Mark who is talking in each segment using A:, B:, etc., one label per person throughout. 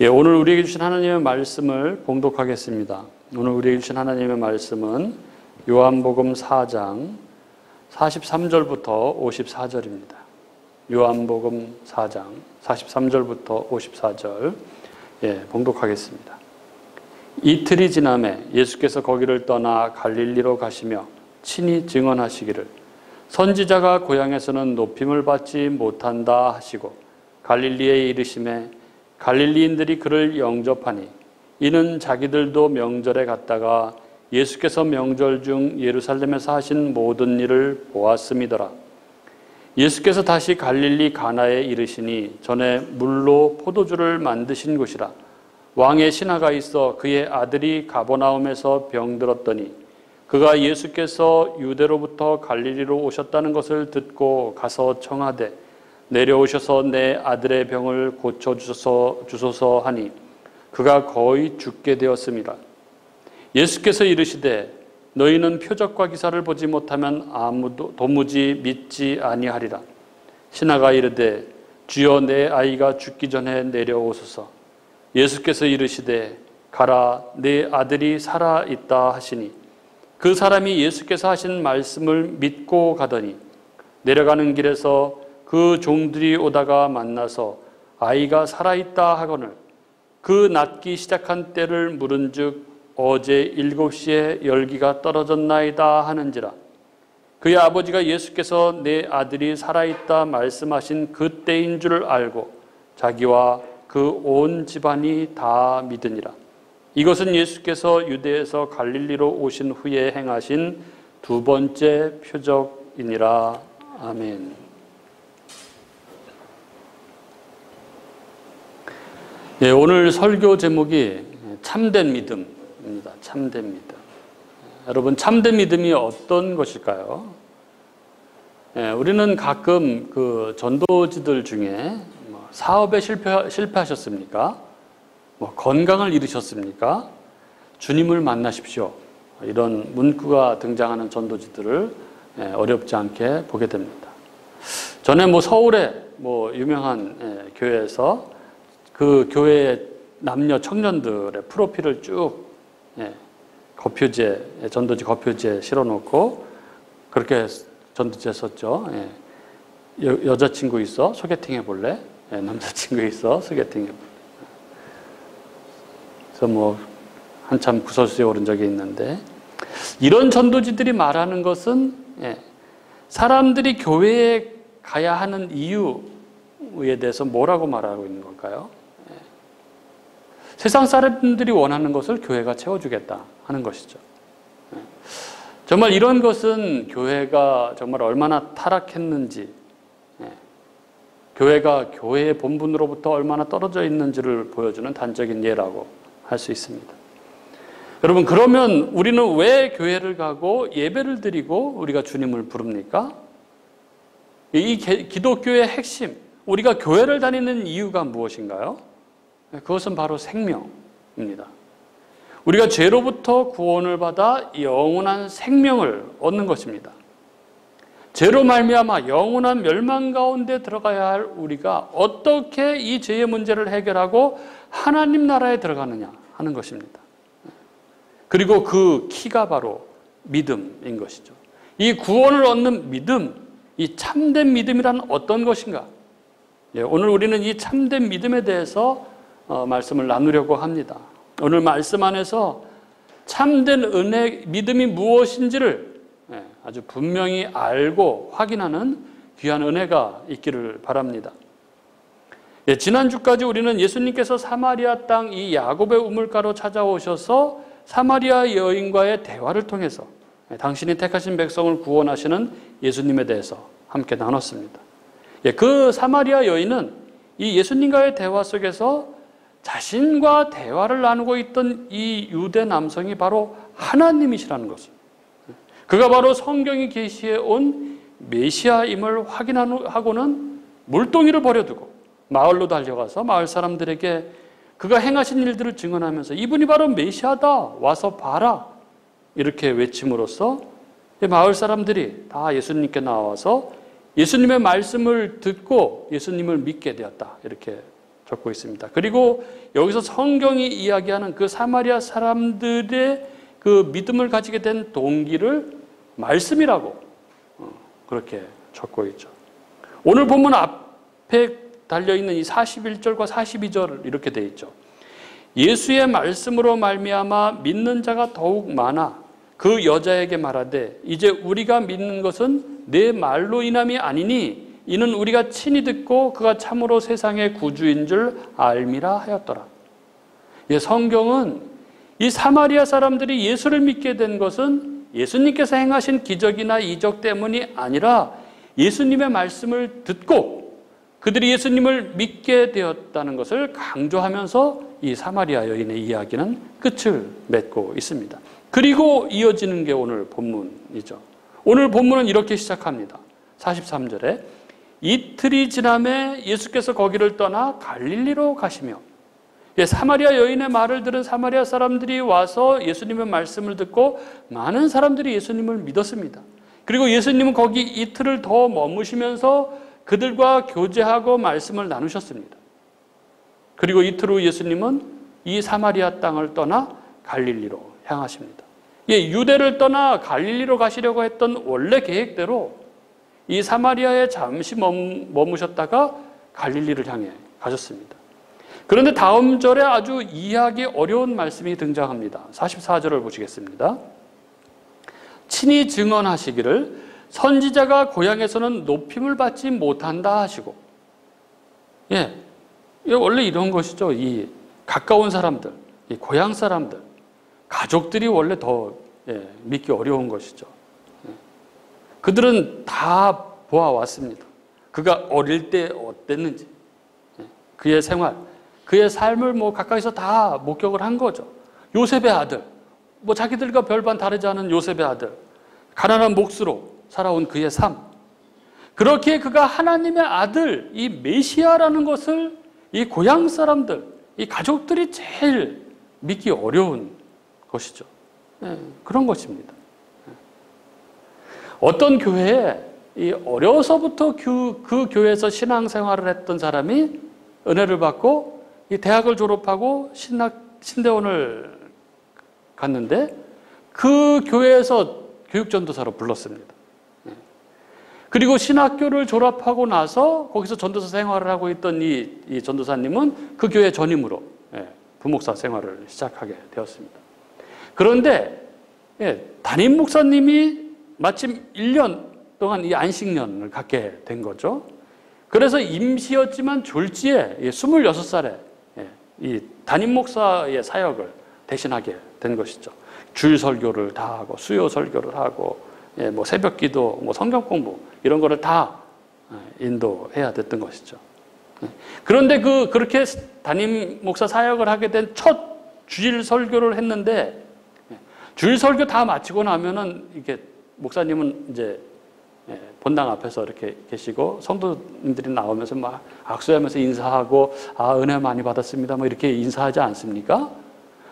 A: 오늘 우리에게 주신 하나님의 말씀을 봉독하겠습니다. 오늘 우리에게 주신 하나님의 말씀은 요한복음 4장 43절부터 54절입니다. 요한복음 4장 43절부터 54절 봉독하겠습니다. 이틀이 지나매 예수께서 거기를 떠나 갈릴리로 가시며 친히 증언하시기를 선지자가 고향에서는 높임을 받지 못한다 하시고 갈릴리에 이르시매 갈릴리인들이 그를 영접하니 이는 자기들도 명절에 갔다가 예수께서 명절 중 예루살렘에서 하신 모든 일을 보았음이더라. 예수께서 다시 갈릴리 가나에 이르시니 전에 물로 포도주를 만드신 곳이라. 왕의 신하가 있어 그의 아들이 가버나움에서 병들었더니 그가 예수께서 유대로부터 갈릴리로 오셨다는 것을 듣고 가서 청하되 내려오셔서 내 아들의 병을 고쳐주소서 하니 그가 거의 죽게 되었습니다. 예수께서 이르시되 너희는 표적과 기사를 보지 못하면 아무도 도무지 믿지 아니하리라. 신하가 이르되 주여 내 아이가 죽기 전에 내려오소서. 예수께서 이르시되 가라 내 아들이 살아 있다 하시니 그 사람이 예수께서 하신 말씀을 믿고 가더니 내려가는 길에서 그 종들이 오다가 만나서 아이가 살아있다 하거늘 그 낫기 시작한 때를 물은즉 어제 7시에 열기가 떨어졌나이다 하는지라. 그의 아버지가 예수께서 내 아들이 살아있다 말씀하신 그 때인 줄 알고 자기와 그 온 집안이 다 믿으니라. 이것은 예수께서 유대에서 갈릴리로 오신 후에 행하신 두 번째 표적이니라. 아멘. 오늘 설교 제목이 참된 믿음입니다. 참된 믿음. 여러분, 참된 믿음이 어떤 것일까요? 우리는 가끔 그 전도지들 중에 사업에 실패하셨습니까? 건강을 잃으셨습니까? 주님을 만나십시오. 이런 문구가 등장하는 전도지들을 어렵지 않게 보게 됩니다. 전에 서울의 유명한 교회에서 그 교회의 남녀 청년들의 프로필을 쭉 전도지 거표지에 실어놓고 그렇게 전도지에 썼죠. 여자친구 있어? 소개팅 해볼래? 남자친구 있어? 소개팅 해볼래? 그래서 한참 구설수에 오른 적이 있는데 이런 전도지들이 말하는 것은 사람들이 교회에 가야 하는 이유에 대해서 뭐라고 말하고 있는 걸까요? 세상 사람들이 원하는 것을 교회가 채워주겠다 하는 것이죠. 정말 이런 것은 교회가 정말 얼마나 타락했는지, 교회가 교회의 본분으로부터 얼마나 떨어져 있는지를 보여주는 단적인 예라고 할 수 있습니다. 여러분, 그러면 우리는 왜 교회를 가고 예배를 드리고 우리가 주님을 부릅니까? 이 기독교의 핵심, 우리가 교회를 다니는 이유가 무엇인가요? 그것은 바로 생명입니다. 우리가 죄로부터 구원을 받아 영원한 생명을 얻는 것입니다. 죄로 말미암아 영원한 멸망 가운데 들어가야 할 우리가 어떻게 이 죄의 문제를 해결하고 하나님 나라에 들어가느냐 하는 것입니다. 그리고 그 키가 바로 믿음인 것이죠. 이 구원을 얻는 믿음, 이 참된 믿음이란 어떤 것인가? 오늘 우리는 이 참된 믿음에 대해서 말씀을 나누려고 합니다. 오늘 말씀 안에서 참된 은혜, 믿음이 무엇인지를 아주 분명히 알고 확인하는 귀한 은혜가 있기를 바랍니다. 지난주까지 우리는 예수님께서 사마리아 땅 이 야곱의 우물가로 찾아오셔서 사마리아 여인과의 대화를 통해서 당신이 택하신 백성을 구원하시는 예수님에 대해서 함께 나눴습니다. 그 사마리아 여인은 이 예수님과의 대화 속에서 자신과 대화를 나누고 있던 이 유대 남성이 바로 하나님이시라는 것을, 그가 바로 성경이 계시해 온 메시아임을 확인하고는 물동이를 버려두고 마을로 달려가서 마을 사람들에게 그가 행하신 일들을 증언하면서 이분이 바로 메시아다, 와서 봐라, 이렇게 외침으로써 마을 사람들이 다 예수님께 나와서 예수님의 말씀을 듣고 예수님을 믿게 되었다, 이렇게 적고 있습니다. 그리고 여기서 성경이 이야기하는 그 사마리아 사람들의 그 믿음을 가지게 된 동기를 말씀이라고 그렇게 적고 있죠. 오늘 본문 앞에 달려있는 이 41절과 42절 이렇게 되어 있죠. 예수의 말씀으로 말미암아 믿는 자가 더욱 많아 그 여자에게 말하되 이제 우리가 믿는 것은 내 말로 인함이 아니니 이는 우리가 친히 듣고 그가 참으로 세상의 구주인 줄 알미라 하였더라. 성경은 이 사마리아 사람들이 예수를 믿게 된 것은 예수님께서 행하신 기적이나 이적 때문이 아니라 예수님의 말씀을 듣고 그들이 예수님을 믿게 되었다는 것을 강조하면서 이 사마리아 여인의 이야기는 끝을 맺고 있습니다. 그리고 이어지는 게 오늘 본문이죠. 오늘 본문은 이렇게 시작합니다. 43절에 이틀이 지남에 예수께서 거기를 떠나 갈릴리로 가시며, 사마리아 여인의 말을 들은 사마리아 사람들이 와서 예수님의 말씀을 듣고 많은 사람들이 예수님을 믿었습니다. 그리고 예수님은 거기 이틀을 더 머무시면서 그들과 교제하고 말씀을 나누셨습니다. 그리고 이틀 후 예수님은 이 사마리아 땅을 떠나 갈릴리로 향하십니다. 유대를 떠나 갈릴리로 가시려고 했던 원래 계획대로 이 사마리아에 잠시 머무셨다가 갈릴리를 향해 가셨습니다. 그런데 다음 절에 아주 이해하기 어려운 말씀이 등장합니다. 44절을 보시겠습니다. 친히 증언하시기를 선지자가 고향에서는 높임을 받지 못한다 하시고, 원래 이런 것이죠. 이 가까운 사람들, 이 고향 사람들, 가족들이 원래 더 믿기 어려운 것이죠. 그들은 다 보아왔습니다. 그가 어릴 때 어땠는지, 그의 생활, 그의 삶을 가까이서 다 목격을 한 거죠. 요셉의 아들, 자기들과 별반 다르지 않은 요셉의 아들, 가난한 몫으로 살아온 그의 삶, 그렇게 그가 하나님의 아들, 이 메시아라는 것을 이 고향 사람들, 이 가족들이 제일 믿기 어려운 것이죠. 그런 것입니다. 어떤 교회에 어려서부터 그 교회에서 신앙생활을 했던 사람이 은혜를 받고 이 대학을 졸업하고 신대원을 갔는데 그 교회에서 교육전도사로 불렀습니다. 그리고 신학교를 졸업하고 나서 거기서 전도사 생활을 하고 있던 이 전도사님은 그 교회 전임으로 부목사 생활을 시작하게 되었습니다. 그런데 담임 목사님이 마침 1년 동안 이 안식년을 갖게 된 거죠. 그래서 임시였지만 졸지에 26살에 이 담임 목사의 사역을 대신하게 된 것이죠. 주일 설교를 다 하고 수요 설교를 하고 새벽 기도, 성경 공부 이런 거를 다 인도해야 됐던 것이죠. 그런데 그렇게 담임 목사 사역을 하게 된 첫 주일 설교를 했는데 주일 설교 다 마치고 나면은 이렇게 목사님은 이제 본당 앞에서 이렇게 계시고 성도님들이 나오면서 막 악수하면서 인사하고 은혜 많이 받았습니다. 이렇게 인사하지 않습니까?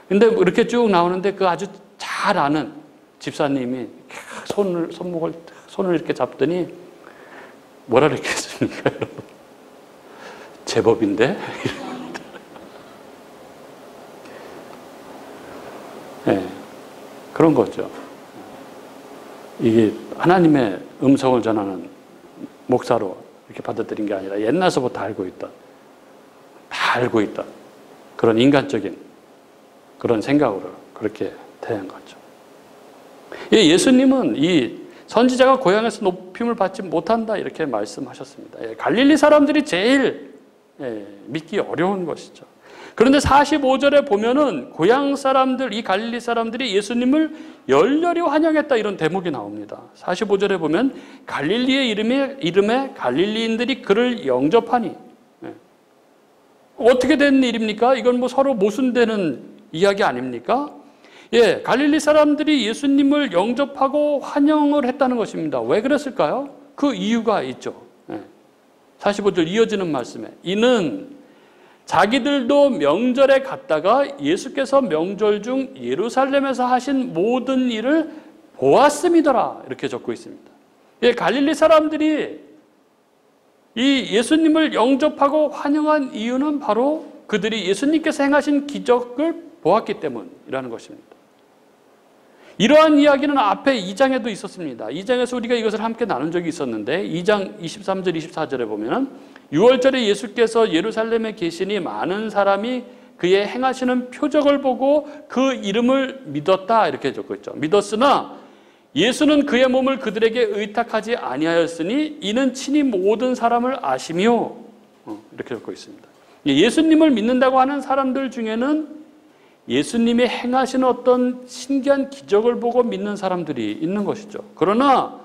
A: 근데 이렇게 쭉 나오는데 그 아주 잘 아는 집사님이 손을 이렇게 잡더니 뭐라 그랬겠습니까, 여러분? 제법인데? 그런 거죠. 이게 하나님의 음성을 전하는 목사로 이렇게 받아들인 게 아니라 옛날서부터 다 알고 있던 그런 인간적인 그런 생각으로 그렇게 대한 거죠. 예수님은 이 선지자가 고향에서 높임을 받지 못한다 이렇게 말씀하셨습니다. 갈릴리 사람들이 제일 믿기 어려운 것이죠. 그런데 45절에 보면은 고향 사람들, 이 갈릴리 사람들이 예수님을 열렬히 환영했다 이런 대목이 나옵니다. 45절에 보면 갈릴리의 이름에 갈릴리인들이 그를 영접하니, 어떻게 된 일입니까? 이건 서로 모순되는 이야기 아닙니까? 갈릴리 사람들이 예수님을 영접하고 환영을 했다는 것입니다. 왜 그랬을까요? 그 이유가 있죠. 45절 이어지는 말씀에 이는 자기들도 명절에 갔다가 예수께서 명절 중 예루살렘에서 하신 모든 일을 보았음이더라 이렇게 적고 있습니다. 갈릴리 사람들이 이 예수님을 영접하고 환영한 이유는 바로 그들이 예수님께서 행하신 기적을 보았기 때문이라는 것입니다. 이러한 이야기는 앞에 2장에도 있었습니다. 2장에서 우리가 이것을 함께 나눈 적이 있었는데 2장 23절 24절에 보면 6월절에 예수께서 예루살렘에 계시니 많은 사람이 그의 행하시는 표적을 보고 그 이름을 믿었다 이렇게 적고 있죠. 믿었으나 예수는 그의 몸을 그들에게 의탁하지 아니하였으니 이는 친히 모든 사람을 아시며 이렇게 적고 있습니다. 예수님을 믿는다고 하는 사람들 중에는 예수님이 행하시는 어떤 신기한 기적을 보고 믿는 사람들이 있는 것이죠. 그러나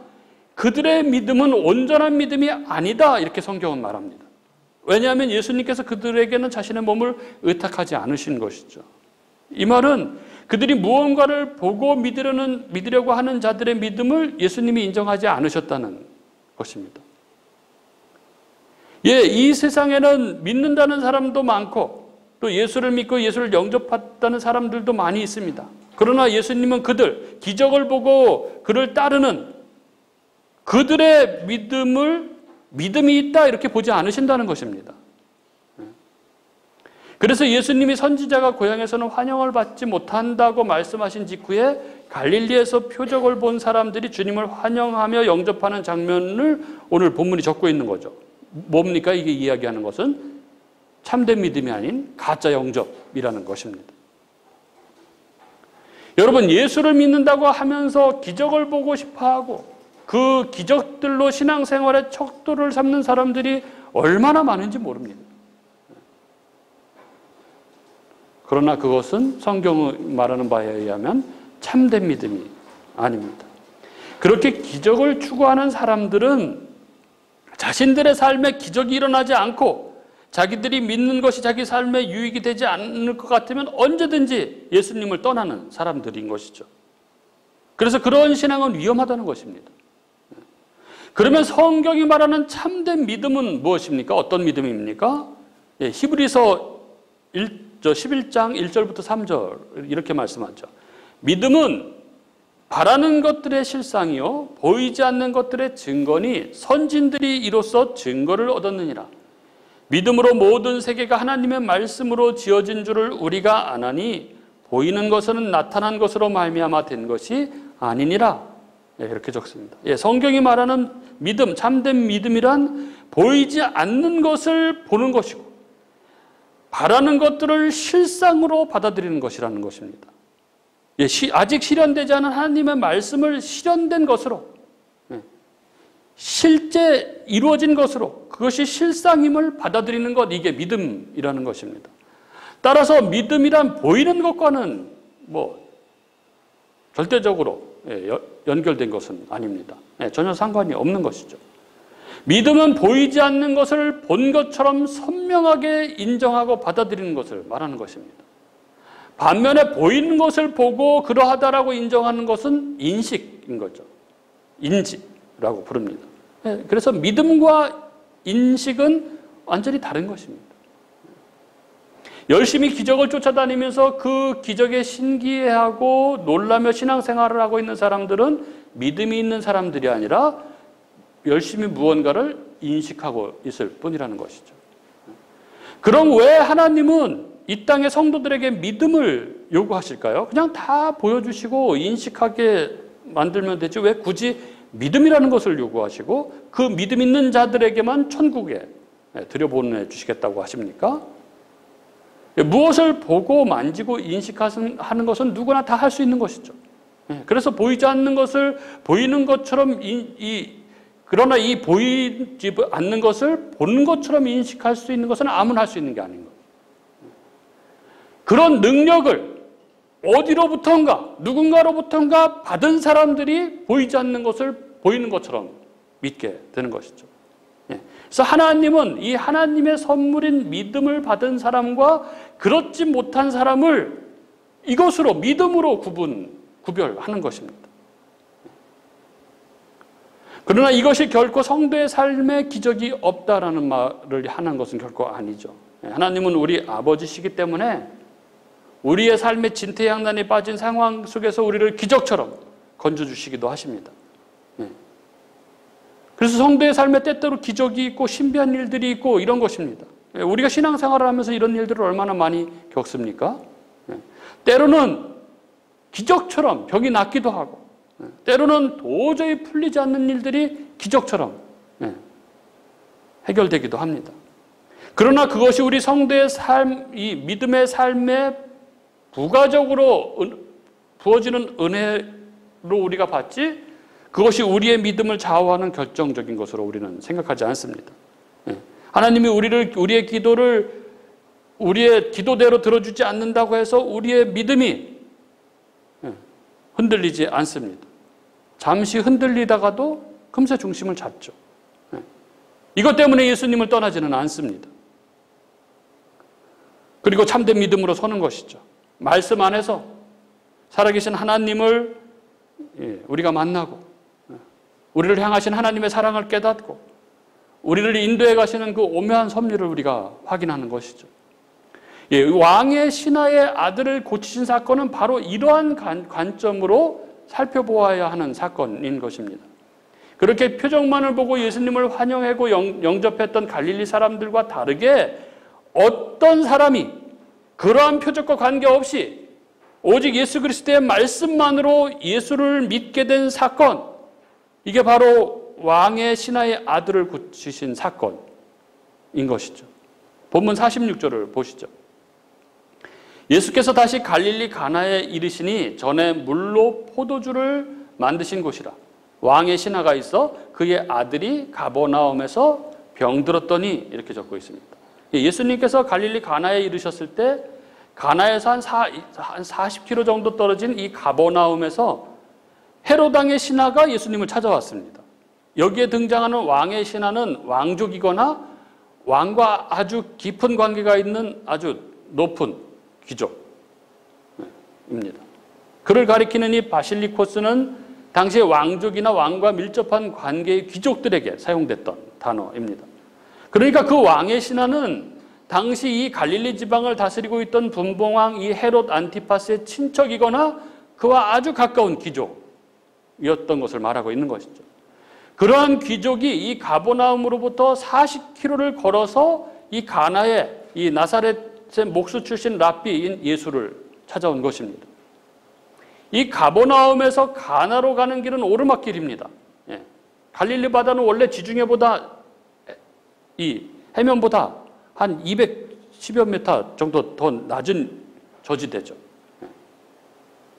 A: 그들의 믿음은 온전한 믿음이 아니다 이렇게 성경은 말합니다. 왜냐하면 예수님께서 그들에게는 자신의 몸을 의탁하지 않으신 것이죠. 이 말은 그들이 무언가를 보고 믿으려고 하는 자들의 믿음을 예수님이 인정하지 않으셨다는 것입니다. 이 세상에는 믿는다는 사람도 많고 또 예수를 믿고 예수를 영접했다는 사람들도 많이 있습니다. 그러나 예수님은 그들, 기적을 보고 그를 따르는 그들의 믿음이 있다 이렇게 보지 않으신다는 것입니다. 그래서 예수님이 선지자가 고향에서는 환영을 받지 못한다고 말씀하신 직후에 갈릴리에서 표적을 본 사람들이 주님을 환영하며 영접하는 장면을 오늘 본문이 적고 있는 거죠. 뭡니까? 이게 이야기하는 것은 참된 믿음이 아닌 가짜 영접이라는 것입니다. 여러분, 예수를 믿는다고 하면서 기적을 보고 싶어하고 그 기적들로 신앙생활의 척도를 삼는 사람들이 얼마나 많은지 모릅니다. 그러나 그것은 성경이 말하는 바에 의하면 참된 믿음이 아닙니다. 그렇게 기적을 추구하는 사람들은 자신들의 삶에 기적이 일어나지 않고 자기들이 믿는 것이 자기 삶에 유익이 되지 않을 것 같으면 언제든지 예수님을 떠나는 사람들인 것이죠. 그래서 그런 신앙은 위험하다는 것입니다. 그러면 성경이 말하는 참된 믿음은 무엇입니까? 어떤 믿음입니까? 히브리서 11장 1절부터 3절 이렇게 말씀하죠. 믿음은 바라는 것들의 실상이요 보이지 않는 것들의 증거니 선진들이 이로써 증거를 얻었느니라. 믿음으로 모든 세계가 하나님의 말씀으로 지어진 줄을 우리가 아나니 보이는 것은 나타난 것으로 말미암아 된 것이 아니니라. 이렇게 적습니다. 성경이 말하는 믿음, 참된 믿음이란 보이지 않는 것을 보는 것이고 바라는 것들을 실상으로 받아들이는 것이라는 것입니다. 아직 실현되지 않은 하나님의 말씀을 실현된 것으로 실제 이루어진 것으로 그것이 실상임을 받아들이는 것, 이게 믿음이라는 것입니다. 따라서 믿음이란 보이는 것과는 절대적으로 연결된 것은 아닙니다. 전혀 상관이 없는 것이죠. 믿음은 보이지 않는 것을 본 것처럼 선명하게 인정하고 받아들이는 것을 말하는 것입니다. 반면에 보이는 것을 보고 그러하다라고 인정하는 것은 인식인 거죠. 인지라고 부릅니다. 그래서 믿음과 인식은 완전히 다른 것입니다. 열심히 기적을 쫓아다니면서 그 기적에 신기해하고 놀라며 신앙생활을 하고 있는 사람들은 믿음이 있는 사람들이 아니라 열심히 무언가를 인식하고 있을 뿐이라는 것이죠. 그럼 왜 하나님은 이 땅의 성도들에게 믿음을 요구하실까요? 그냥 다 보여주시고 인식하게 만들면 되지 왜 굳이 믿음이라는 것을 요구하시고 그 믿음 있는 자들에게만 천국에 들여보내주시겠다고 하십니까? 무엇을 보고 만지고 인식하는 것은 누구나 다 할 수 있는 것이죠. 그래서 보이지 않는 것을 보이는 것처럼 그러나 이 보이지 않는 것을 보는 것처럼 인식할 수 있는 것은 아무나 할 수 있는 게 아닌 거예요. 그런 능력을 어디로부턴가 누군가로부턴가 받은 사람들이 보이지 않는 것을 보이는 것처럼 믿게 되는 것이죠. 그래서 하나님은 이 하나님의 선물인 믿음을 받은 사람과 그렇지 못한 사람을 이것으로 믿음으로 구별하는 것입니다. 그러나 이것이 결코 성도의 삶에 기적이 없다라는 말을 하는 것은 결코 아니죠. 하나님은 우리 아버지시기 때문에 우리의 삶의 진퇴양난에 빠진 상황 속에서 우리를 기적처럼 건져주시기도 하십니다. 그래서 성도의 삶에 때때로 기적이 있고 신비한 일들이 있고 이런 것입니다. 우리가 신앙생활을 하면서 이런 일들을 얼마나 많이 겪습니까? 때로는 기적처럼 병이 낫기도 하고, 때로는 도저히 풀리지 않는 일들이 기적처럼 해결되기도 합니다. 그러나 그것이 우리 성도의 삶, 이 믿음의 삶에 부가적으로 부어지는 은혜로 우리가 받지, 그것이 우리의 믿음을 좌우하는 결정적인 것으로 우리는 생각하지 않습니다. 하나님이 우리의 기도를 우리의 기도대로 들어주지 않는다고 해서 우리의 믿음이 흔들리지 않습니다. 잠시 흔들리다가도 금세 중심을 잡죠. 이것 때문에 예수님을 떠나지는 않습니다. 그리고 참된 믿음으로 서는 것이죠. 말씀 안에서 살아계신 하나님을 우리가 만나고, 우리를 향하신 하나님의 사랑을 깨닫고, 우리를 인도해 가시는 그 오묘한 섭리를 우리가 확인하는 것이죠. 왕의 신하의 아들을 고치신 사건은 바로 이러한 관점으로 살펴보아야 하는 사건인 것입니다. 그렇게 표정만을 보고 예수님을 환영하고 영접했던 갈릴리 사람들과 다르게 어떤 사람이 그러한 표적과 관계없이 오직 예수 그리스도의 말씀만으로 예수를 믿게 된 사건, 이게 바로 왕의 신하의 아들을 고치신 사건인 것이죠. 본문 46절을 보시죠. 예수께서 다시 갈릴리 가나에 이르시니 전에 물로 포도주를 만드신 곳이라. 왕의 신하가 있어 그의 아들이 가버나움에서 병들었더니, 이렇게 적고 있습니다. 예수님께서 갈릴리 가나에 이르셨을 때 가나에서 한 40km 정도 떨어진 이 가버나움에서 헤롯 왕의 신하가 예수님을 찾아왔습니다. 여기에 등장하는 왕의 신하는 왕족이거나 왕과 아주 깊은 관계가 있는 아주 높은 귀족입니다. 그를 가리키는 이 바실리코스는 당시에 왕족이나 왕과 밀접한 관계의 귀족들에게 사용됐던 단어입니다. 그러니까 그 왕의 신하는 당시 이 갈릴리 지방을 다스리고 있던 분봉왕 이 헤롯 안티파스의 친척이거나 그와 아주 가까운 귀족이었던 것을 말하고 있는 것이죠. 그러한 귀족이 이 가버나움으로부터 40km를 걸어서 이 가나의 이 나사렛의 목수 출신 랍비인 예수를 찾아온 것입니다. 이 가버나움에서 가나로 가는 길은 오르막길입니다. 갈릴리 바다는 원래 지중해보다 이 해면보다 한 210여 미터 정도 더 낮은 저지대죠.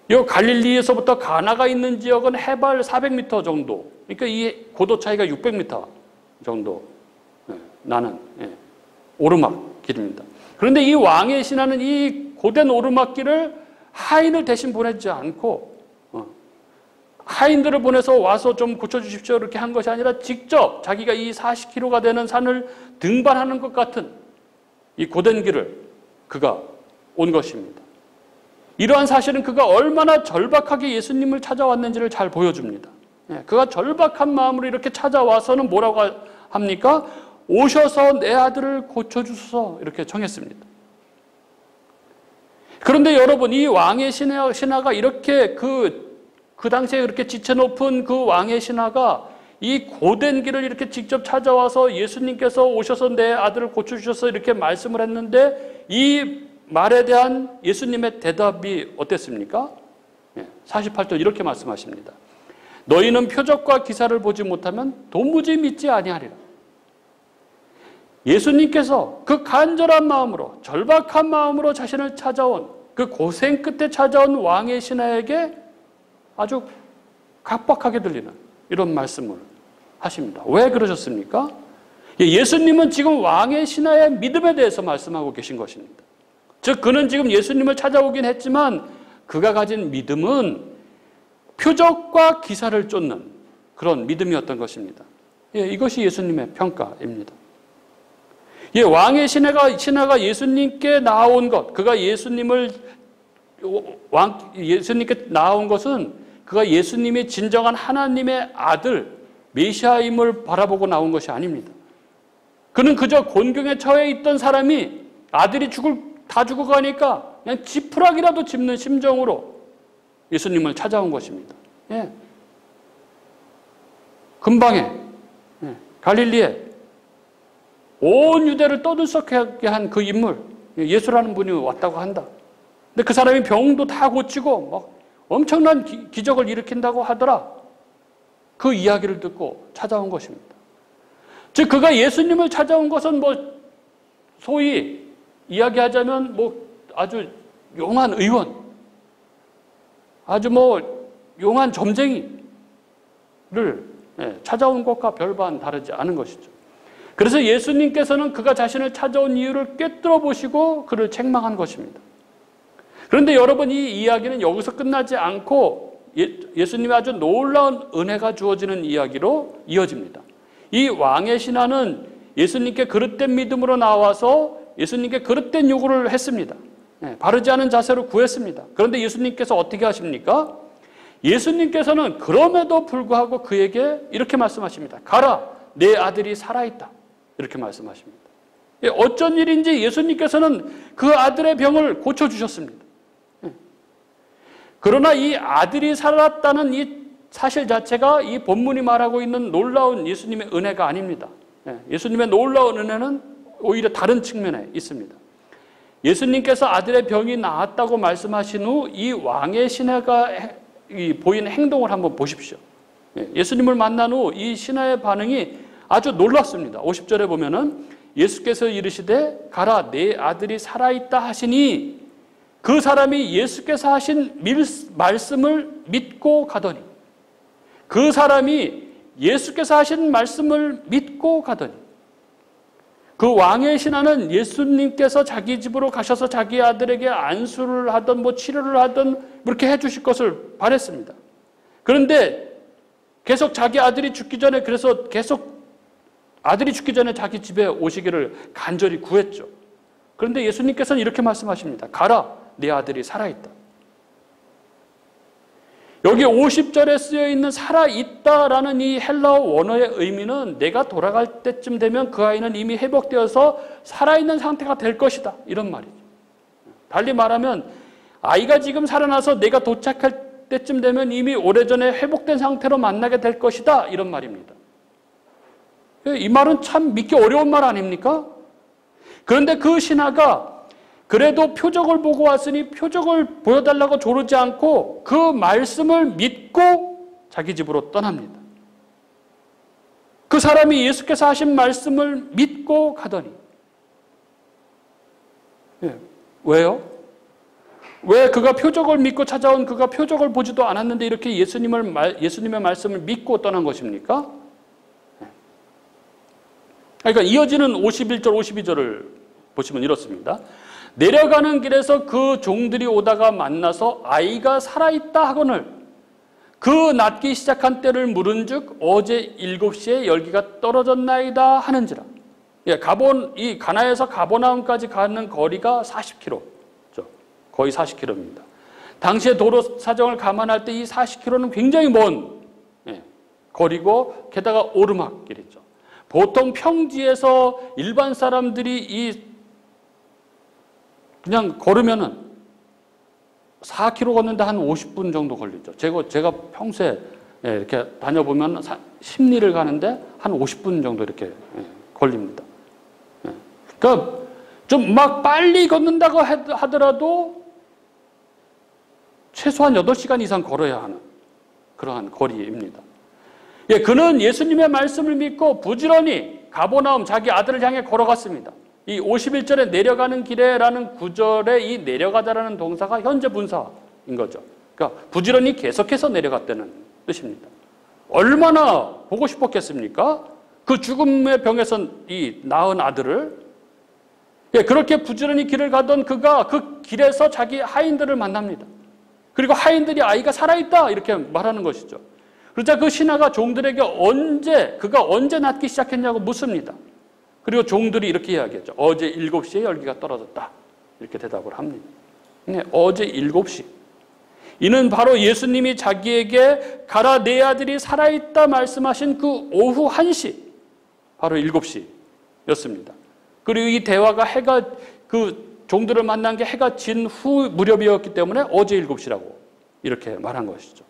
A: 이 갈릴리에서부터 가나가 있는 지역은 해발 400m 정도, 그러니까 이 고도 차이가 600m 정도 나는 오르막길입니다. 그런데 이 왕의 신하는 이 고된 오르막길을 하인을 대신 보내지 않고 하인들을 보내서 와서 좀 고쳐주십시오 이렇게 한 것이 아니라 직접 자기가 이 40km가 되는 산을 등반하는 것 같은 이 고된 길을 그가 온 것입니다. 이러한 사실은 그가 얼마나 절박하게 예수님을 찾아왔는지를 잘 보여줍니다. 그가 절박한 마음으로 이렇게 찾아와서는 뭐라고 합니까? 오셔서 내 아들을 고쳐주소서 이렇게 청했습니다. 그런데 여러분, 이 왕의 신하가 이렇게 그 당시에 그렇게 지체 높은 그 왕의 신하가 이 고된 길을 이렇게 직접 찾아와서 예수님께서 오셔서 내 아들을 고쳐주셔서 이렇게 말씀을 했는데 이 말에 대한 예수님의 대답이 어땠습니까? 48절 이렇게 말씀하십니다. 너희는 표적과 기사를 보지 못하면 도무지 믿지 아니하리라. 예수님께서 그 간절한 마음으로 절박한 마음으로 자신을 찾아온 그 고생 끝에 찾아온 왕의 신하에게 아주 각박하게 들리는 이런 말씀을 하십니다. 왜 그러셨습니까? 예수님은 지금 왕의 신하의 믿음에 대해서 말씀하고 계신 것입니다. 즉 그는 지금 예수님을 찾아오긴 했지만 그가 가진 믿음은 표적과 기사를 쫓는 그런 믿음이었던 것입니다. 이것이 예수님의 평가입니다. 왕의 신하가 예수님께 나온 것, 그가 예수님께 나온 것은 그가 예수님이 진정한 하나님의 아들 메시아임을 바라보고 나온 것이 아닙니다. 그는 그저 곤경에 처해 있던 사람이 아들이 다 죽어가니까 그냥 지푸라기라도 짚는 심정으로 예수님을 찾아온 것입니다. 금방에 갈릴리에 온 유대를 떠들썩하게 한 그 인물, 예수라는 분이 왔다고 한다. 근데 그 사람이 병도 다 고치고 막 엄청난 기적을 일으킨다고 하더라. 그 이야기를 듣고 찾아온 것입니다. 즉 그가 예수님을 찾아온 것은 뭐 소위 이야기하자면 뭐 아주 용한 의원, 아주 뭐 용한 점쟁이를 찾아온 것과 별반 다르지 않은 것이죠. 그래서 예수님께서는 그가 자신을 찾아온 이유를 꿰뚫어 보시고 그를 책망한 것입니다. 그런데 여러분, 이 이야기는 여기서 끝나지 않고 예수님의 아주 놀라운 은혜가 주어지는 이야기로 이어집니다. 이 왕의 신하는 예수님께 그릇된 믿음으로 나와서 예수님께 그릇된 요구를 했습니다. 바르지 않은 자세로 구했습니다. 그런데 예수님께서 어떻게 하십니까? 예수님께서는 그럼에도 불구하고 그에게 이렇게 말씀하십니다. 가라, 내 아들이 살아있다. 이렇게 말씀하십니다. 어쩐 일인지 예수님께서는 그 아들의 병을 고쳐주셨습니다. 그러나 이 아들이 살았다는 이 사실 자체가 이 본문이 말하고 있는 놀라운 예수님의 은혜가 아닙니다. 예수님의 놀라운 은혜는 오히려 다른 측면에 있습니다. 예수님께서 아들의 병이 나았다고 말씀하신 후 이 왕의 신하가 보인 행동을 한번 보십시오. 예수님을 만난 후 이 신하의 반응이 아주 놀랐습니다. 50절에 보면은 예수께서 이르시되 가라, 내 아들이 살아있다 하시니 그 사람이 예수께서 하신 말씀을 믿고 가더니, 그 사람이 예수께서 하신 말씀을 믿고 가더니, 그 왕의 신하는 예수님께서 자기 집으로 가셔서 자기 아들에게 안수를 하든 뭐 치료를 하든 그렇게 해주실 것을 바랬습니다. 그런데 계속 자기 아들이 죽기 전에, 그래서 계속 아들이 죽기 전에 자기 집에 오시기를 간절히 구했죠. 그런데 예수님께서는 이렇게 말씀하십니다. 가라, 네 아들이 살아있다. 여기 50절에 쓰여 있는 살아있다라는 이 헬라어 원어의 의미는 내가 돌아갈 때쯤 되면 그 아이는 이미 회복되어서 살아있는 상태가 될 것이다, 이런 말이죠. 달리 말하면 아이가 지금 살아나서 내가 도착할 때쯤 되면 이미 오래전에 회복된 상태로 만나게 될 것이다, 이런 말입니다. 이 말은 참 믿기 어려운 말 아닙니까? 그런데 그 신하가 그래도 표적을 보고 왔으니 표적을 보여달라고 조르지 않고 그 말씀을 믿고 자기 집으로 떠납니다. 그 사람이 예수께서 하신 말씀을 믿고 가더니, 왜요? 왜 그가 표적을 믿고 찾아온 그가 표적을 보지도 않았는데 이렇게 예수님의 말씀을 믿고 떠난 것입니까? 그러니까 이어지는 51절, 52절을 보시면 이렇습니다. 내려가는 길에서 그 종들이 오다가 만나서 아이가 살아있다 하거늘 그 낫기 시작한 때를 물은즉 어제 7시에 열기가 떨어졌나이다 하는지라. 이 가나에서 가버나움까지 가는 거리가 40km죠. 거의 40km입니다. 당시의 도로 사정을 감안할 때 이 40km는 굉장히 먼 거리고 게다가 오르막길이죠. 보통 평지에서 일반 사람들이 그냥 걸으면은 4km 걷는데 한 50분 정도 걸리죠. 제가 평소에 이렇게 다녀보면 심리를 가는데 한 50분 정도 이렇게 걸립니다. 그러니까 좀 막 빨리 걷는다고 하더라도 최소한 8시간 이상 걸어야 하는 그러한 거리입니다. 그는 예수님의 말씀을 믿고 부지런히 가버나움 자기 아들을 향해 걸어갔습니다. 이 51절에 내려가는 길에라는 구절에 이 내려가다라는 동사가 현재 분사인 거죠. 그러니까 부지런히 계속해서 내려갔다는 뜻입니다. 얼마나 보고 싶었겠습니까? 그 죽음의 병에서 이 낳은 아들을. 그렇게 부지런히 길을 가던 그가 그 길에서 자기 하인들을 만납니다. 그리고 하인들이 아이가 살아있다 이렇게 말하는 것이죠. 그러자 그 신하가 종들에게 그가 언제 낫기 시작했냐고 묻습니다. 그리고 종들이 이렇게 이야기했죠. 어제 7시에 열기가 떨어졌다. 이렇게 대답을 합니다. 어제 7시. 이는 바로 예수님이 자기에게 가라, 내 아들이 살아있다 말씀하신 그 오후 1시, 바로 7시였습니다. 그리고 이 대화가 그 종들을 만난 게 해가 진 후 무렵이었기 때문에 어제 7시라고 이렇게 말한 것이죠.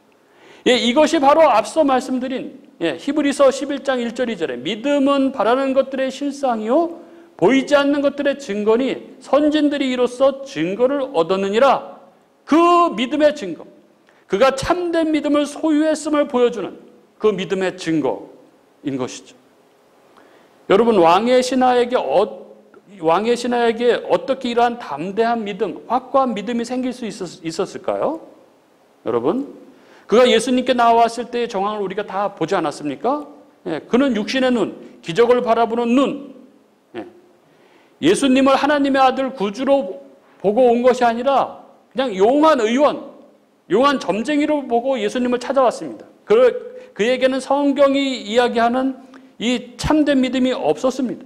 A: 이것이 바로 앞서 말씀드린 히브리서 11장 1절 2절에 믿음은 바라는 것들의 실상이요 보이지 않는 것들의 증거니 선진들이 이로써 증거를 얻었느니라. 그 믿음의 증거, 그가 참된 믿음을 소유했음을 보여주는 그 믿음의 증거인 것이죠. 여러분, 왕의 신하에게 어떻게 이러한 담대한 믿음, 확고한 믿음이 생길 수 있었을까요? 여러분, 그가 예수님께 나왔을 때의 정황을 우리가 다 보지 않았습니까? 그는 육신의 눈, 기적을 바라보는 눈, 예수님을 하나님의 아들 구주로 보고 온 것이 아니라 그냥 용한 의원, 용한 점쟁이로 보고 예수님을 찾아왔습니다. 그에게는 성경이 이야기하는 이 참된 믿음이 없었습니다.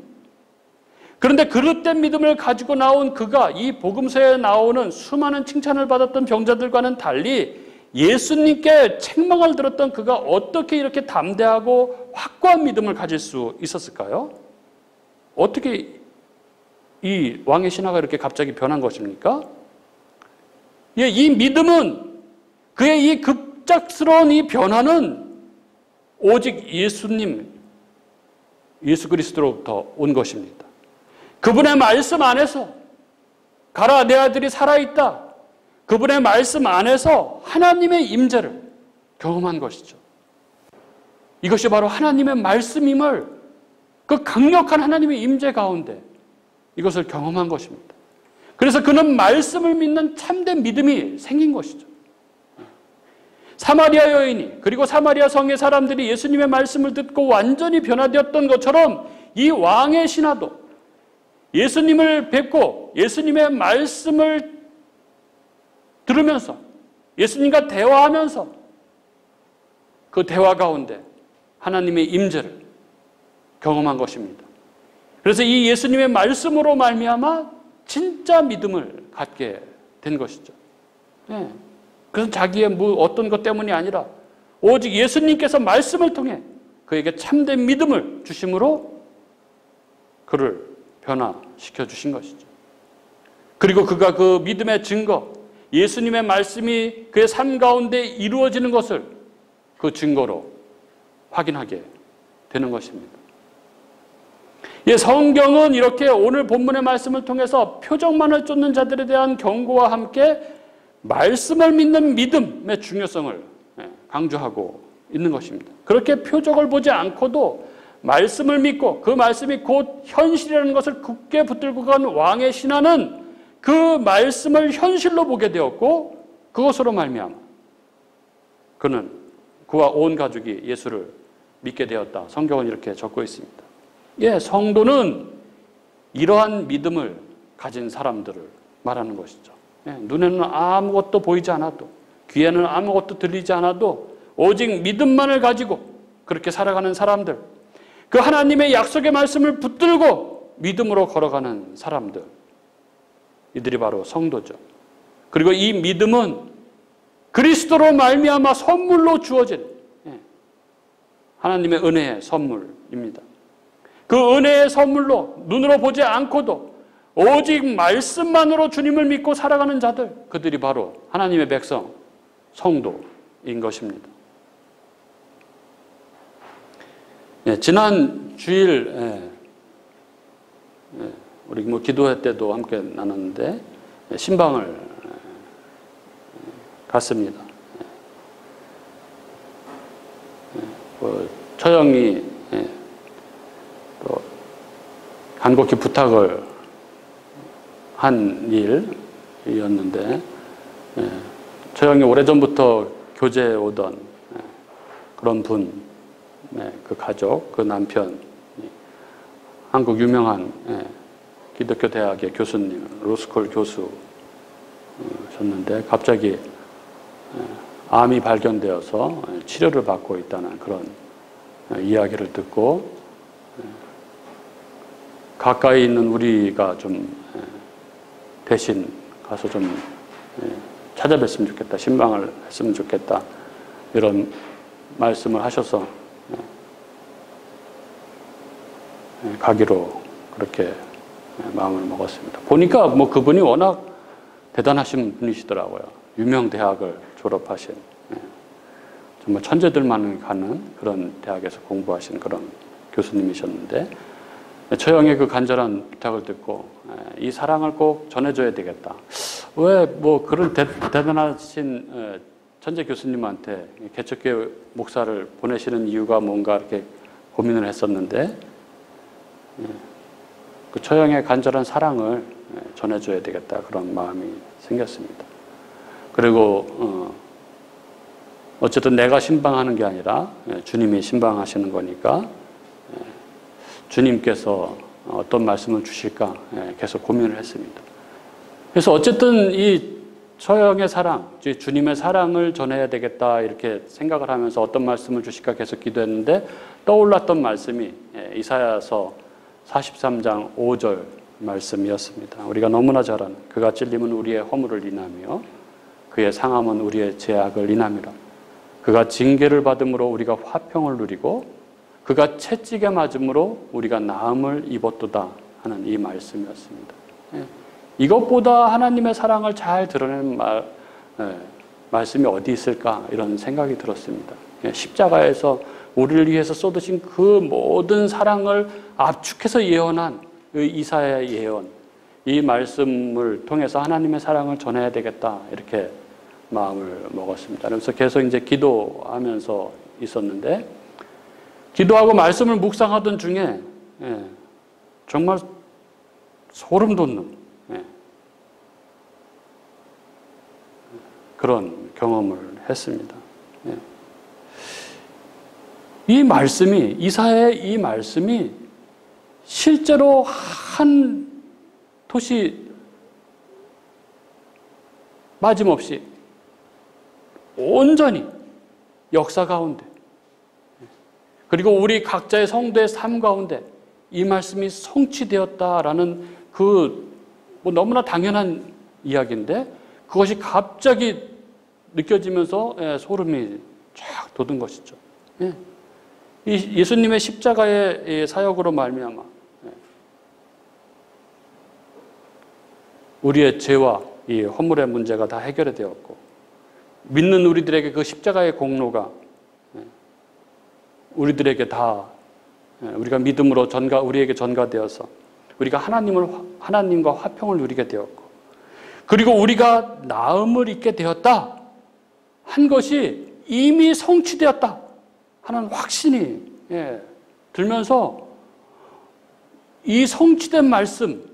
A: 그런데 그릇된 믿음을 가지고 나온 그가 이 복음서에 나오는 수많은 칭찬을 받았던 병자들과는 달리 예수님께 책망을 들었던 그가 어떻게 이렇게 담대하고 확고한 믿음을 가질 수 있었을까요? 어떻게 이 왕의 신하가 이렇게 갑자기 변한 것입니까? 이 믿음은, 그의 이 급작스러운 이 변화는 오직 예수 그리스도로부터 온 것입니다. 그분의 말씀 안에서, 가라 내 아들이 살아있다, 그분의 말씀 안에서 하나님의 임재를 경험한 것이죠. 이것이 바로 하나님의 말씀임을, 그 강력한 하나님의 임재 가운데 이것을 경험한 것입니다. 그래서 그는 말씀을 믿는 참된 믿음이 생긴 것이죠. 사마리아 여인이, 그리고 사마리아 성의 사람들이 예수님의 말씀을 듣고 완전히 변화되었던 것처럼 이 왕의 신하도 예수님을 뵙고 예수님의 말씀을 들으면서 예수님과 대화하면서 그 대화 가운데 하나님의 임재를 경험한 것입니다. 그래서 이 예수님의 말씀으로 말미암아 진짜 믿음을 갖게 된 것이죠. 그것은 자기의 어떤 것 때문이 아니라 오직 예수님께서 말씀을 통해 그에게 참된 믿음을 주심으로 그를 변화시켜 주신 것이죠. 그리고 그가 그 믿음의 증거, 예수님의 말씀이 그의 삶 가운데 이루어지는 것을 그 증거로 확인하게 되는 것입니다. 성경은 이렇게 오늘 본문의 말씀을 통해서 표적만을 쫓는 자들에 대한 경고와 함께 말씀을 믿는 믿음의 중요성을 강조하고 있는 것입니다. 그렇게 표적을 보지 않고도 말씀을 믿고 그 말씀이 곧 현실이라는 것을 굳게 붙들고 간 왕의 신하는 그 말씀을 현실로 보게 되었고 그것으로 말미암아 그와 온 가족이 예수를 믿게 되었다. 성경은 이렇게 적고 있습니다. 성도는 이러한 믿음을 가진 사람들을 말하는 것이죠. 눈에는 아무것도 보이지 않아도, 귀에는 아무것도 들리지 않아도 오직 믿음만을 가지고 그렇게 살아가는 사람들, 그 하나님의 약속의 말씀을 붙들고 믿음으로 걸어가는 사람들, 이들이 바로 성도죠. 그리고 이 믿음은 그리스도로 말미암아 선물로 주어진 하나님의 은혜의 선물입니다. 그 은혜의 선물로 눈으로 보지 않고도 오직 말씀만으로 주님을 믿고 살아가는 자들, 그들이 바로 하나님의 백성, 성도인 것입니다. 지난 주일 우리 기도회 때도 함께 나눴는데 신방을 갔습니다. 처형이 또 간곡히 부탁을 한 일이었는데 처형이 오래전부터 교제에 오던 그런 분, 그 가족, 그 남편, 한국 유명한 기독교 대학의 교수님, 로스쿨 교수셨는데 갑자기 암이 발견되어서 치료를 받고 있다는 그런 이야기를 듣고 가까이 있는 우리가 좀 대신 가서 좀 찾아뵀으면 좋겠다, 신방을 했으면 좋겠다, 이런 말씀을 하셔서 가기로 그렇게 마음을 먹었습니다. 보니까 그분이 워낙 대단하신 분이시더라고요. 유명 대학을 졸업하신 정말 천재들만 가는 그런 대학에서 공부하신 그런 교수님이셨는데 처형의 그 간절한 부탁을 듣고 이 사랑을 꼭 전해줘야 되겠다. 왜 뭐 그런 대단하신 천재 교수님한테 개척교회 목사를 보내시는 이유가 뭔가 이렇게 고민을 했었는데 그 처형의 간절한 사랑을 전해줘야 되겠다 그런 마음이 생겼습니다. 그리고 어쨌든 내가 신방하는 게 아니라 주님이 신방하시는 거니까 주님께서 어떤 말씀을 주실까 계속 고민을 했습니다. 그래서 어쨌든 이 처형의 사랑, 주님의 사랑을 전해야 되겠다 이렇게 생각을 하면서 어떤 말씀을 주실까 계속 기도했는데 떠올랐던 말씀이 이사야서 43장 5절 말씀이었습니다. 우리가 너무나 잘 아는 그가 찔림은 우리의 허물을 인하며 그의 상함은 우리의 죄악을 인함이라. 그가 징계를 받음으로 우리가 화평을 누리고 그가 채찍에 맞음으로 우리가 나음을 입었도다 하는 이 말씀이었습니다. 이것보다 하나님의 사랑을 잘 드러내는 말씀이 어디 있을까 이런 생각이 들었습니다. 십자가에서 우리를 위해서 쏟으신 그 모든 사랑을 압축해서 예언한 그 이사야의 예언, 이 말씀을 통해서 하나님의 사랑을 전해야 되겠다 이렇게 마음을 먹었습니다. 그래서 계속 이제 기도하면서 있었는데 기도하고 말씀을 묵상하던 중에 정말 소름 돋는 그런 경험을 했습니다. 이 말씀이 이사야의 이 말씀이 실제로 한 토시 빠짐없이 온전히 역사 가운데 그리고 우리 각자의 성도의 삶 가운데 이 말씀이 성취되었다라는 그 뭐 너무나 당연한 이야기인데 그것이 갑자기 느껴지면서 소름이 쫙 돋은 것이죠. 이 예수님의 십자가의 사역으로 말미암아 우리의 죄와 이 허물의 문제가 다 해결이 되었고 믿는 우리들에게 그 십자가의 공로가 우리들에게 다 우리가 믿음으로 우리에게 전가되어서 우리가 하나님과 화평을 누리게 되었고 그리고 우리가 나음을 입게 되었다 한 것이 이미 성취되었다 하는 확신이 들면서 이 성취된 말씀,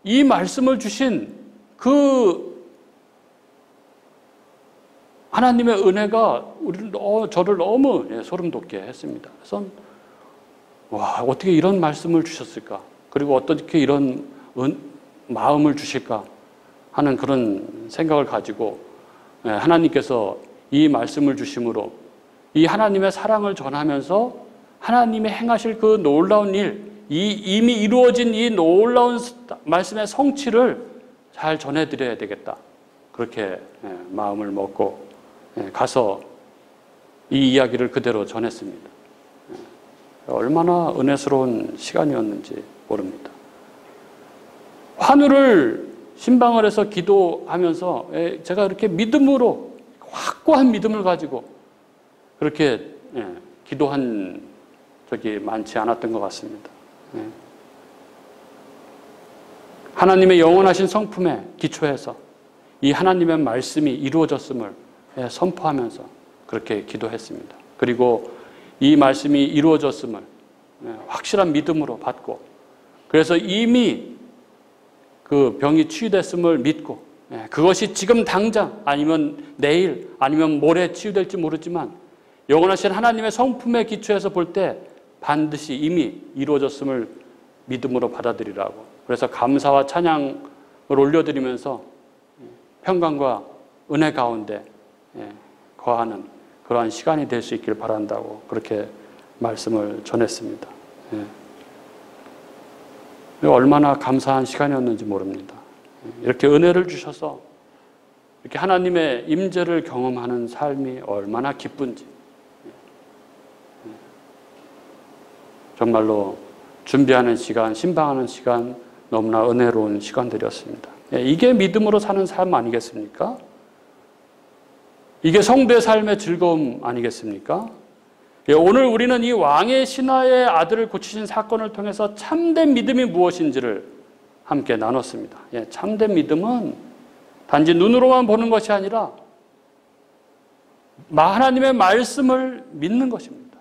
A: 이 말씀을 주신 그 하나님의 은혜가 저를 너무 소름 돋게 했습니다. 그래서 와, 어떻게 이런 말씀을 주셨을까? 그리고 어떻게 이런 마음을 주실까? 하는 그런 생각을 가지고 하나님께서 이 말씀을 주심으로 이 하나님의 사랑을 전하면서 하나님의 행하실 그 놀라운 일, 이미 이루어진 이 놀라운 말씀의 성취를 잘 전해드려야 되겠다. 그렇게 마음을 먹고 가서 이 이야기를 그대로 전했습니다. 얼마나 은혜스러운 시간이었는지 모릅니다. 환우를 신방을 해서 기도하면서 제가 이렇게 믿음으로 확고한 믿음을 가지고 그렇게 기도한 적이 많지 않았던 것 같습니다. 하나님의 영원하신 성품에 기초해서 이 하나님의 말씀이 이루어졌음을 선포하면서 그렇게 기도했습니다. 그리고 이 말씀이 이루어졌음을 확실한 믿음으로 받고 그래서 이미 그 병이 치유됐음을 믿고 그것이 지금 당장 아니면 내일 아니면 모레 치유될지 모르지만 영원하신 하나님의 성품에 기초해서 볼 때 반드시 이미 이루어졌음을 믿음으로 받아들이라고 그래서 감사와 찬양을 올려드리면서 평강과 은혜 가운데 거하는 그러한 시간이 될 수 있길 바란다고 그렇게 말씀을 전했습니다. 얼마나 감사한 시간이었는지 모릅니다. 이렇게 은혜를 주셔서 이렇게 하나님의 임재를 경험하는 삶이 얼마나 기쁜지 정말로 준비하는 시간, 신방하는 시간 너무나 은혜로운 시간들이었습니다. 이게 믿음으로 사는 삶 아니겠습니까? 이게 성도의 삶의 즐거움 아니겠습니까? 예, 오늘 우리는 이 왕의 신하의 아들을 고치신 사건을 통해서 참된 믿음이 무엇인지를 함께 나눴습니다. 예, 참된 믿음은 단지 눈으로만 보는 것이 아니라 하나님의 말씀을 믿는 것입니다.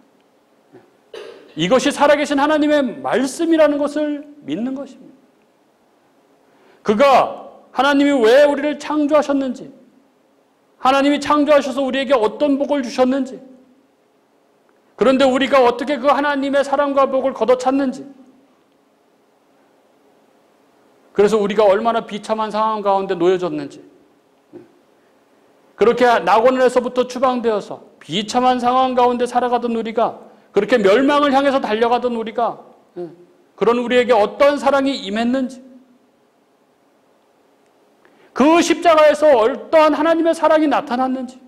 A: 이것이 살아계신 하나님의 말씀이라는 것을 믿는 것입니다. 그가 하나님이 왜 우리를 창조하셨는지, 하나님이 창조하셔서 우리에게 어떤 복을 주셨는지, 그런데 우리가 어떻게 그 하나님의 사랑과 복을 걷어찼는지, 그래서 우리가 얼마나 비참한 상황 가운데 놓여졌는지, 그렇게 낙원에서부터 추방되어서 비참한 상황 가운데 살아가던 우리가, 그렇게 멸망을 향해서 달려가던 우리가, 그런 우리에게 어떤 사랑이 임했는지, 그 십자가에서 어떠한 하나님의 사랑이 나타났는지,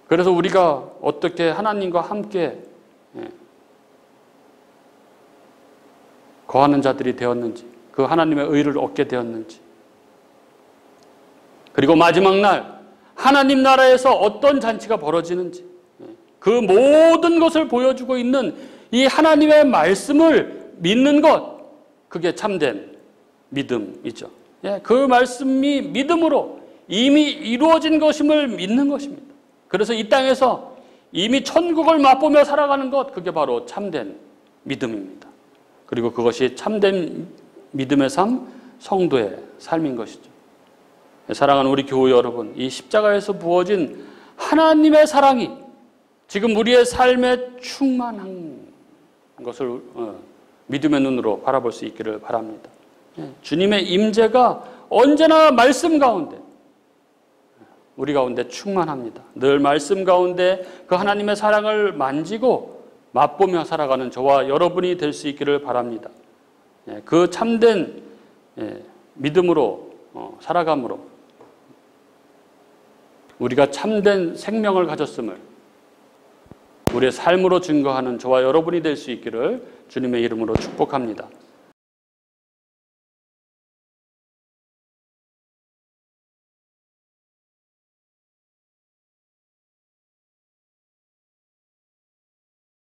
A: 그래서 우리가 어떻게 하나님과 함께 거하는 자들이 되었는지, 그 하나님의 의를 얻게 되었는지, 그리고 마지막 날 하나님 나라에서 어떤 잔치가 벌어지는지, 그 모든 것을 보여주고 있는 이 하나님의 말씀을 믿는 것, 그게 참된 믿음이죠. 그 말씀이 믿음으로 이미 이루어진 것임을 믿는 것입니다. 그래서 이 땅에서 이미 천국을 맛보며 살아가는 것, 그게 바로 참된 믿음입니다. 그리고 그것이 참된 믿음의 삶, 성도의 삶인 것이죠. 사랑하는 우리 교우 여러분, 이 십자가에서 부어진 하나님의 사랑이 지금 우리의 삶에 충만한 것을 믿음의 눈으로 바라볼 수 있기를 바랍니다. 주님의 임재가 언제나 말씀 가운데, 우리 가운데 충만합니다. 늘 말씀 가운데 그 하나님의 사랑을 만지고 맛보며 살아가는 저와 여러분이 될 수 있기를 바랍니다. 그 참된 믿음으로 살아감으로 우리가 참된 생명을 가졌음을 우리의 삶으로 증거하는 저와 여러분이 될 수 있기를 주님의 이름으로 축복합니다.